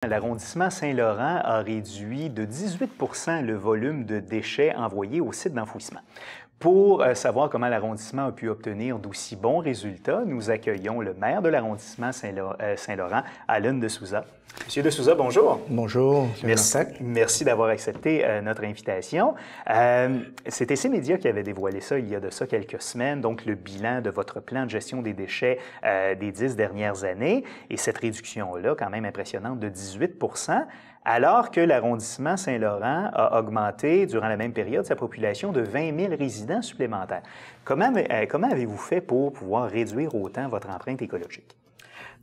L'arrondissement Saint-Laurent a réduit de 18 le volume de déchets envoyés au site d'enfouissement. Pour savoir comment l'arrondissement a pu obtenir d'aussi bons résultats, nous accueillons le maire de l'arrondissement Saint-Laurent, Allen de Souza. Monsieur de Souza, bonjour. Bonjour. Merci d'avoir accepté notre invitation. C'est TC Média qui avait dévoilé ça il y a de ça quelques semaines, donc le bilan de votre plan de gestion des déchets des 10 dernières années. Et cette réduction-là, quand même impressionnante, de 18 alors que l'arrondissement Saint-Laurent a augmenté durant la même période sa population de 20 000 résidents supplémentaires. Comment avez-vous fait pour pouvoir réduire autant votre empreinte écologique?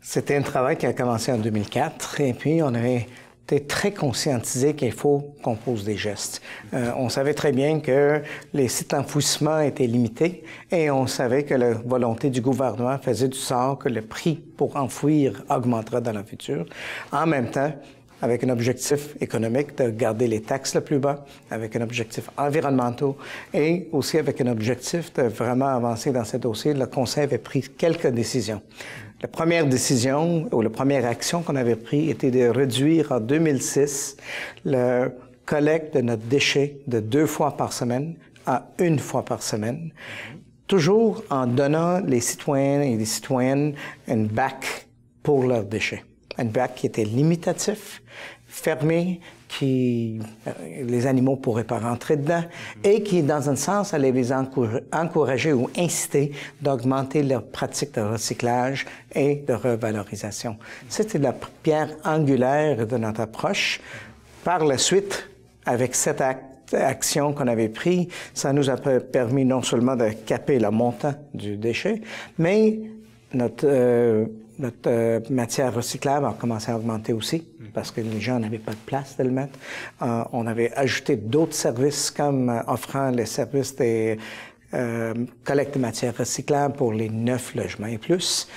C'était un travail qui a commencé en 2004 et puis on avait été très conscientisé qu'il faut qu'on pose des gestes. On savait très bien que les sites d'enfouissement étaient limités et on savait que la volonté du gouvernement faisait du sort que le prix pour enfouir augmentera dans le futur. En même temps, avec un objectif économique de garder les taxes le plus bas, avec un objectif environnemental et aussi avec un objectif de vraiment avancer dans ce dossier. Le Conseil avait pris quelques décisions. La première décision ou la première action qu'on avait prise était de réduire en 2006 la collecte de notre déchet de 2 fois par semaine à 1 fois par semaine, toujours en donnant les citoyens et les citoyennes un bac pour leurs déchets. Un bac qui était limitatif, fermé, qui les animaux ne pourraient pas rentrer dedans et qui, dans un sens, allait les encourager ou inciter d'augmenter leur pratique de recyclage et de revalorisation. C'était la pierre angulaire de notre approche. Par la suite, avec cette action qu'on avait prise, ça nous a permis non seulement de caper le montant du déchet, mais notre matière recyclable a commencé à augmenter aussi parce que les gens n'avaient pas de place de le mettre. On avait ajouté d'autres services comme offrant les services des collecte de matière recyclable pour les 9 logements et plus.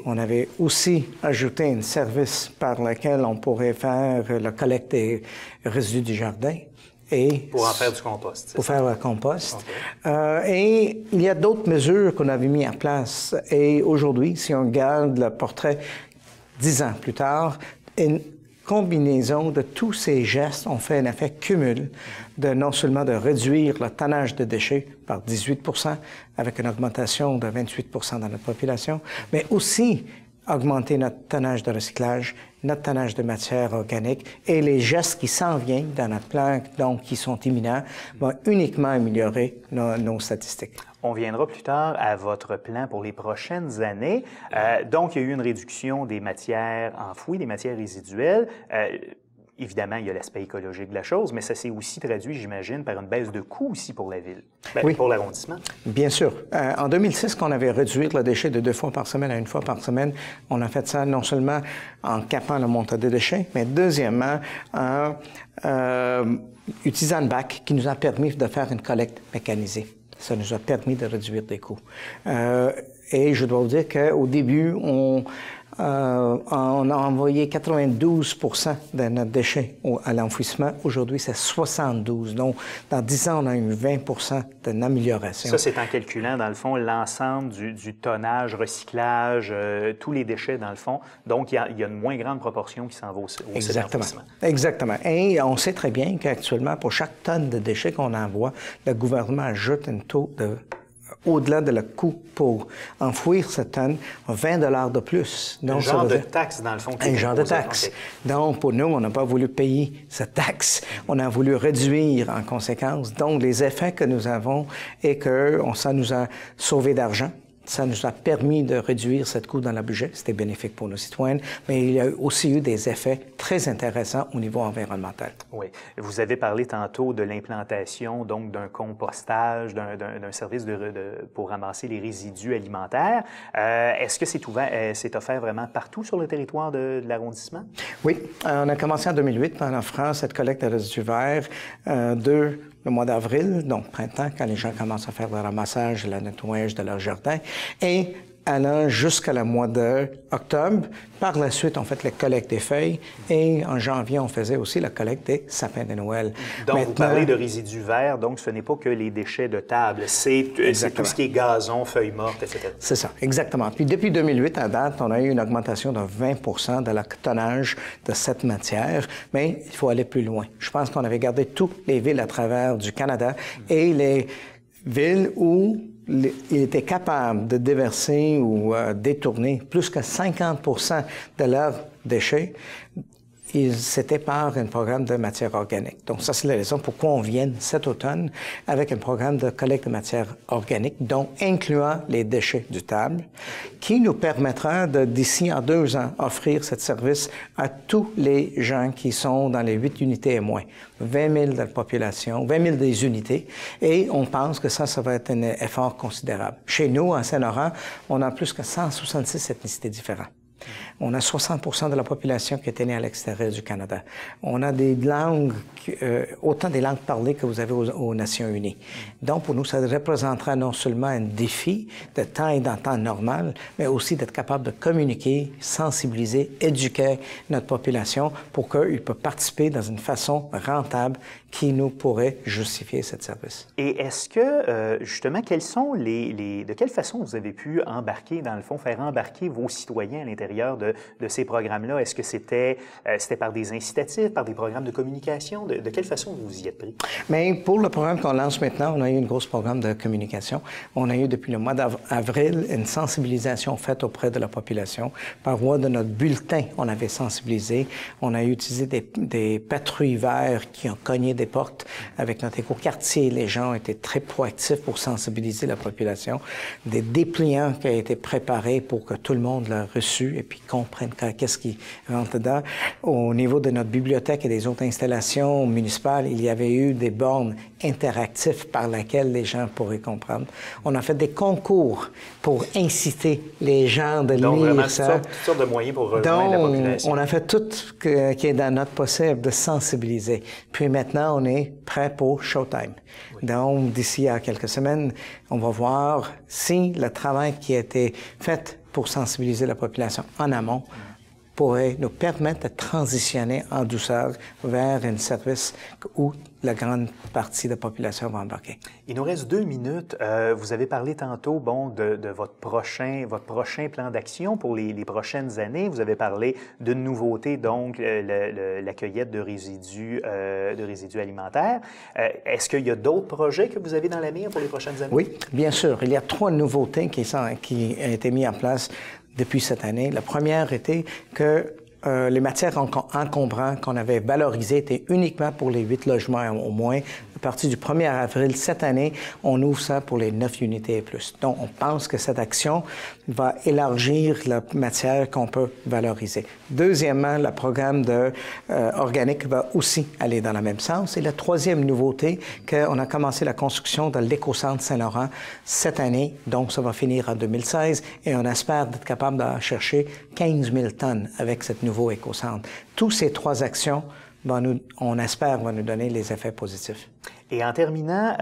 On avait aussi ajouté un service par lequel on pourrait faire la collecte des résidus du jardin. Pour en faire du compost. Pour faire le compost. Okay. Et il y a d'autres mesures qu'on avait mis en place. Et aujourd'hui, si on regarde le portrait 10 ans plus tard, une combinaison de tous ces gestes ont fait un effet cumul de non seulement de réduire le tonnage de déchets par 18 avec une augmentation de 28 dans notre population, mais aussi augmenter notre tonnage de recyclage, notre tonnage de matière organique et les gestes qui s'en viennent dans notre plan, donc qui sont imminents, vont uniquement améliorer nos statistiques. On viendra plus tard à votre plan pour les prochaines années. Donc, il y a eu une réduction des matières enfouies, des matières résiduelles. Évidemment, il y a l'aspect écologique de la chose, mais ça s'est aussi traduit, j'imagine, par une baisse de coûts aussi pour la ville, oui, pour l'arrondissement. Bien sûr. En 2006, quand on avait réduit le déchet de 2 fois par semaine à 1 fois par semaine, on a fait ça non seulement en capant le montant des déchets, mais deuxièmement, en utilisant le bac qui nous a permis de faire une collecte mécanisée. Ça nous a permis de réduire des coûts. Et je dois vous dire qu'au début, on a envoyé 92 de notre déchets à l'enfouissement. Aujourd'hui, c'est 72. Donc, dans 10 ans, on a eu 20 d'amélioration. Ça, c'est en calculant, dans le fond, l'ensemble du tonnage, recyclage, tous les déchets, dans le fond. Donc, il y a une moins grande proportion qui s'en va au site d'enfouissement. Exactement. Et on sait très bien qu'actuellement, pour chaque tonne de déchets qu'on envoie, le gouvernement ajoute un taux de au-delà de le coût pour enfouir cette tonne, 20 $ de plus. Donc, un genre de taxe, dans le fond. Un genre de taxe. Okay. Donc, pour nous, on n'a pas voulu payer cette taxe. On a voulu réduire en conséquence. Donc, les effets que nous avons est que ça nous a sauvé d'argent. Ça nous a permis de réduire ce coût dans le budget. C'était bénéfique pour nos citoyens, mais il y a aussi eu des effets très intéressants au niveau environnemental. Oui. Vous avez parlé tantôt de l'implantation, donc, d'un compostage, d'un service pour ramasser les résidus alimentaires. Est-ce que c'est offert vraiment partout sur le territoire de l'arrondissement? Oui. On a commencé en 2008 en offrant cette collecte de résidus verts le mois d'avril, donc printemps, quand les gens commencent à faire le ramassage et le nettoyage de leur jardin. Et allant jusqu'à le mois d'octobre. Par la suite, on fait la collecte des feuilles et en janvier, on faisait aussi la collecte des sapins de Noël. Donc, vous parlez de résidus verts, donc ce n'est pas que les déchets de table, c'est tout ce qui est gazon, feuilles mortes, etc. C'est ça, exactement. Puis depuis 2008 à date, on a eu une augmentation de 20 de la tonnage de cette matière, mais il faut aller plus loin. Je pense qu'on avait gardé toutes les villes à travers du Canada et les villes où il était capable de déverser ou détourner plus que 50 de leurs déchets. C'était par un programme de matière organique. Donc, ça, c'est la raison pourquoi on vient cet automne avec un programme de collecte de matière organique, dont incluant les déchets du table, qui nous permettra de, d'ici en 2 ans, offrir ce service à tous les gens qui sont dans les 8 unités et moins. 20 000 de la population, 20 000 des unités, et on pense que ça va être un effort considérable. Chez nous, en Saint-Laurent, on a plus que 166 ethnicités différentes. On a 60 de la population qui est née à l'extérieur du Canada. On a des langues, autant des langues parlées que vous avez aux Nations unies. Donc, pour nous, ça représentera non seulement un défi de temps et d'un temps normal, mais aussi d'être capable de communiquer, sensibiliser, éduquer notre population pour qu'ils puissent participer dans une façon rentable qui nous pourrait justifier ce service. Et est-ce que, justement, de quelle façon vous avez pu embarquer, dans le fond, faire embarquer vos citoyens à l'intérieur de ces programmes-là? Est-ce que c'était par des incitatifs, par des programmes de communication? De quelle façon vous y êtes pris? Mais pour le programme qu'on lance maintenant, on a eu un gros programme de communication. On a eu depuis le mois d'avril une sensibilisation faite auprès de la population. Par voie de notre bulletin, on avait sensibilisé. On a utilisé des patrouilles verts qui ont cogné des portes avec notre écoquartier. Les gens ont été très proactifs pour sensibiliser la population. Des dépliants qui ont été préparés pour que tout le monde l'a reçu et puis comprenne qu'est-ce qui rentre dedans. Au niveau de notre bibliothèque et des autres installations municipales, il y avait eu des bornes interactives par lesquelles les gens pourraient comprendre. On a fait des concours pour inciter les gens de Donc, lire vraiment, ça. toutes sortes de moyens pour rejoindre la population. On a fait tout ce qui est dans notre possible de sensibiliser. Puis maintenant, on est prêt pour Showtime. Oui. Donc, d'ici à quelques semaines, on va voir si le travail qui a été fait pour sensibiliser la population en amont pourrait nous permettre de transitionner en douceur vers un service où la grande partie de la population va embarquer. Il nous reste 2 minutes. Vous avez parlé tantôt de votre prochain plan d'action pour les prochaines années. Vous avez parlé d'une nouveauté, donc la cueillette de résidus alimentaires. Est-ce qu'il y a d'autres projets que vous avez dans la mire pour les prochaines années? Oui, bien sûr. Il y a 3 nouveautés qui ont été mises en place depuis cette année. La première était que les matières encombrantes qu'on avait valorisées étaient uniquement pour les 8 logements au moins. À partir du 1er avril cette année, on ouvre ça pour les 9 unités et plus. Donc, on pense que cette action va élargir la matière qu'on peut valoriser. Deuxièmement, le programme organique va aussi aller dans le même sens. Et la troisième nouveauté, qu'on a commencé la construction de l'éco-centre Saint-Laurent cette année. Donc, ça va finir en 2016 et on espère être capable de chercher 15 000 tonnes avec cette nouveau éco-centre. Toutes ces 3 actions, on espère, vont nous donner les effets positifs. Et en terminant,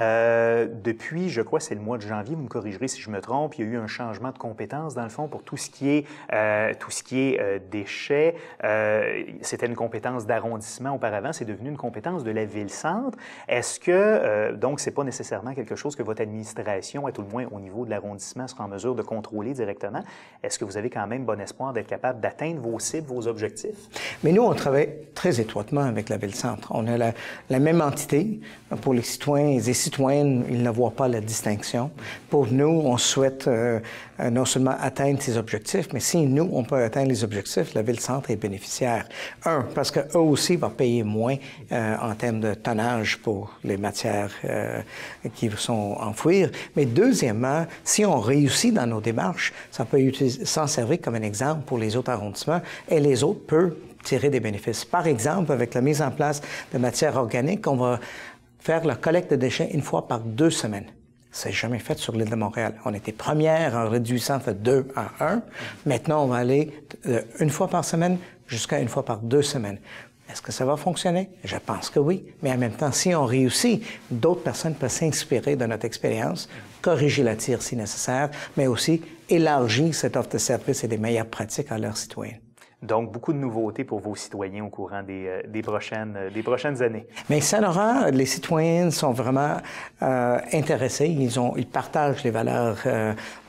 depuis, je crois, c'est le mois de janvier, vous me corrigerez si je me trompe, il y a eu un changement de compétence, dans le fond, pour tout ce qui est déchets. C'était une compétence d'arrondissement auparavant, c'est devenu une compétence de la ville-centre. Est-ce que, donc, c'est pas nécessairement quelque chose que votre administration, à tout le moins au niveau de l'arrondissement, sera en mesure de contrôler directement? Est-ce que vous avez quand même bon espoir d'être capable d'atteindre vos cibles, vos objectifs? Mais nous, on travaille très étroitement avec la ville-centre. On a la même entité. Pour les citoyens et les citoyennes, ils ne voient pas la distinction. Pour nous, on souhaite non seulement atteindre ces objectifs, mais si nous, on peut atteindre les objectifs, la ville-centre est bénéficiaire. Parce qu'eux aussi vont payer moins en termes de tonnage pour les matières qui sont enfouir. Mais deuxièmement, si on réussit dans nos démarches, ça peut s'en servir comme un exemple pour les autres arrondissements et les autres peuvent tirer des bénéfices. Par exemple, avec la mise en place de matières organiques, on va faire la collecte de déchets 1 fois par 2 semaines. C'est jamais fait sur l'île de Montréal. On était première en réduisant de 2 à 1. Maintenant, on va aller 1 fois par semaine jusqu'à 1 fois par 2 semaines. Est-ce que ça va fonctionner? Je pense que oui. Mais en même temps, si on réussit, d'autres personnes peuvent s'inspirer de notre expérience, corriger la tire si nécessaire, mais aussi élargir cette offre de services et des meilleures pratiques à leurs citoyens. Donc, beaucoup de nouveautés pour vos citoyens au courant des prochaines années. Mais Saint-Laurent, les citoyens sont vraiment intéressés. Ils partagent les valeurs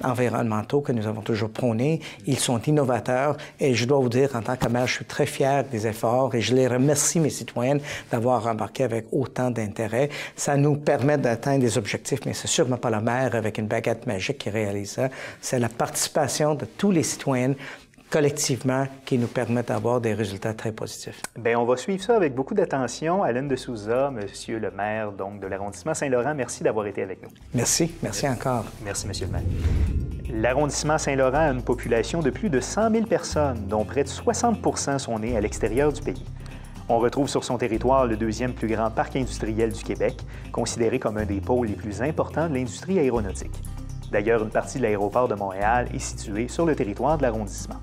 environnementaux que nous avons toujours prônées. Ils sont innovateurs. Et je dois vous dire, en tant que maire, je suis très fier des efforts et je les remercie, mes citoyennes, d'avoir embarqué avec autant d'intérêt. Ça nous permet d'atteindre des objectifs, mais c'est sûrement pas la maire avec une baguette magique qui réalise ça. C'est la participation de tous les citoyens collectivement qui nous permettent d'avoir des résultats très positifs. Bien, on va suivre ça avec beaucoup d'attention. Alain de Souza, Monsieur le maire donc, de l'arrondissement Saint-Laurent, merci d'avoir été avec nous. Merci encore. Merci, Monsieur le maire. L'arrondissement Saint-Laurent a une population de plus de 100 000 personnes, dont près de 60 sont nés à l'extérieur du pays. On retrouve sur son territoire le deuxième plus grand parc industriel du Québec, considéré comme un des pôles les plus importants de l'industrie aéronautique. D'ailleurs, une partie de l'aéroport de Montréal est située sur le territoire de l'arrondissement.